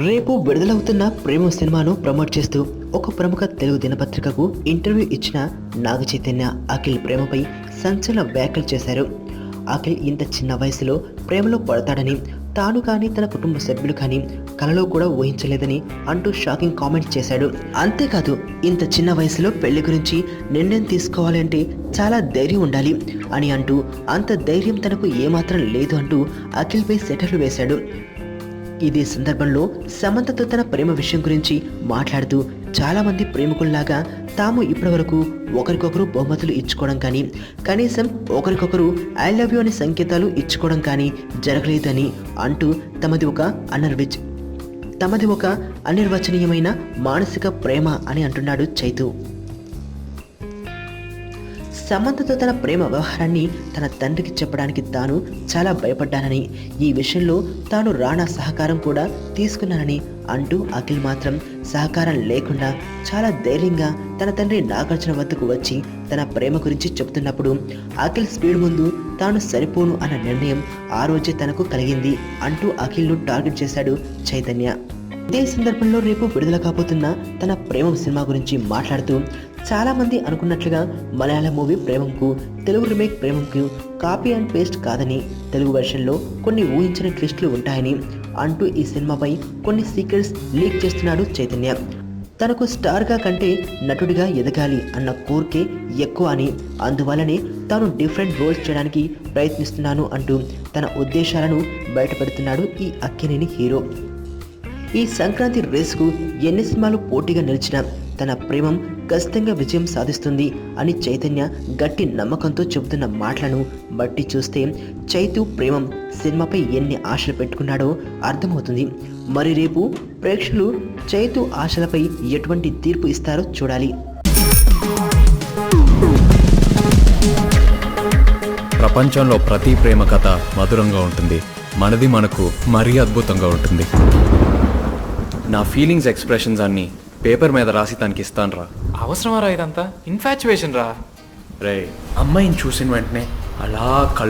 రేపు విడుదలవుతున్న ప్రేమ సినిమాను ప్రమోట్ చేస్తూ ఒక ప్రముఖ తెలుగు దినపత్రికకు ఇంటర్వ్యూ ఇచ్చిన నాగ చైతన్య అఖిల్ ప్రేమపై సంచలన వ్యాఖ్యలు చేశారు. అఖిల్ ఇంత చిన్న వయసులో ప్రేమలో పడతాడని తాను కానీ తన కుటుంబ సభ్యులు కానీ కలలో కూడా ఊహించలేదని అంటూ షాకింగ్ కామెంట్స్ చేశాడు. అంతేకాదు, ఇంత చిన్న వయసులో పెళ్లి గురించి నిర్ణయం తీసుకోవాలంటే చాలా ధైర్యం ఉండాలి అని అంటూ అంత ధైర్యం తనకు ఏమాత్రం లేదు అంటూ అఖిల్పై సెటర్లు వేశాడు. ఇదే సందర్భంలో సమంతతో తన ప్రేమ విషయం గురించి మాట్లాడుతూ చాలామంది ప్రేమికుల్లాగా తాము ఇప్పటివరకు ఒకరికొకరు బహుమతులు ఇచ్చుకోవడం కానీ కనీసం ఒకరికొకరు ఐ లవ్ యూ అనే సంకేతాలు ఇచ్చుకోవడం కానీ జరగలేదని అంటూ తమది ఒక అనిర్వచనీయమైన మానసిక ప్రేమ అని అంటున్నాడు చైతు. సమంతతో తన ప్రేమ వ్యవహారాన్ని తన తండ్రికి చెప్పడానికి తాను చాలా భయపడ్డానని, ఈ విషయంలో తాను రాణా సహకారం కూడా తీసుకున్నానని అంటూ అఖిల్ మాత్రం సహకారం లేకుండా చాలా ధైర్యంగా తన తండ్రి నాగార్జున వద్దకు వచ్చి తన ప్రేమ గురించి చెబుతున్నప్పుడు అఖిల్ స్పీడ్ ముందు తాను సరిపోను అన్న నిర్ణయం ఆ రోజే తనకు కలిగింది అంటూ అఖిల్ను టార్గెట్ చేశాడు చైతన్య. ఇదే సందర్భంలో రేపు విడుదల కాబోతున్న తన ప్రేమ సినిమా గురించి మాట్లాడుతూ చాలామంది అనుకున్నట్లుగా మలయాళ మూవీ ప్రేమంకు తెలుగు రీమేక్ ప్రేమంకు కాపీ అండ్ పేస్ట్ కాదని, తెలుగు వెర్షన్లో కొన్ని ఊహించని ట్విస్టులు ఉంటాయని అంటూ ఈ సినిమాపై కొన్ని సీక్రెట్స్ లీక్ చేస్తున్నాడు చైతన్య. తనకు స్టార్గా కంటే నటుడిగా ఎదగాలి అన్న కోరికే ఎక్కువ అని, అందువల్లనే తాను డిఫరెంట్ రోల్స్ చేయడానికి ప్రయత్నిస్తున్నాను అంటూ తన ఉద్దేశాలను బయటపెడుతున్నాడు ఈ అక్కినేని హీరో. ఈ సంక్రాంతి రేసుకు ఎన్ని సినిమాలు పోటీగా నిలిచినా తన ప్రేమం ఖచ్చితంగా విజయం సాధిస్తుంది అని చైతన్య గట్టి నమ్మకంతో చెబుతున్న మాటలను బట్టి చూస్తే చైతు ప్రేమం సినిమాపై ఎన్ని ఆశలు పెట్టుకున్నాడో అర్థమవుతుంది. మరి రేపు ప్రేక్షకులు చైతు ఆశలపై ఎటువంటి తీర్పు ఇస్తారో చూడాలి. ప్రపంచంలో ప్రతి ప్రేమ కథ మధురంగా ఉంటుంది. మనది మనకు మరీ అద్భుతంగా ఉంటుంది. నా ఫీలింగ్స్ ఎక్స్ప్రెషన్స్ అన్నీ పేపర్ మీద రాసి తనకి ఇస్తాను రా. అవసరమా రా ఇదంతా? ఇన్ఫాచ్యువేషన్ రా. రే, అమ్మాయిని చూసిన వెంటనే అలా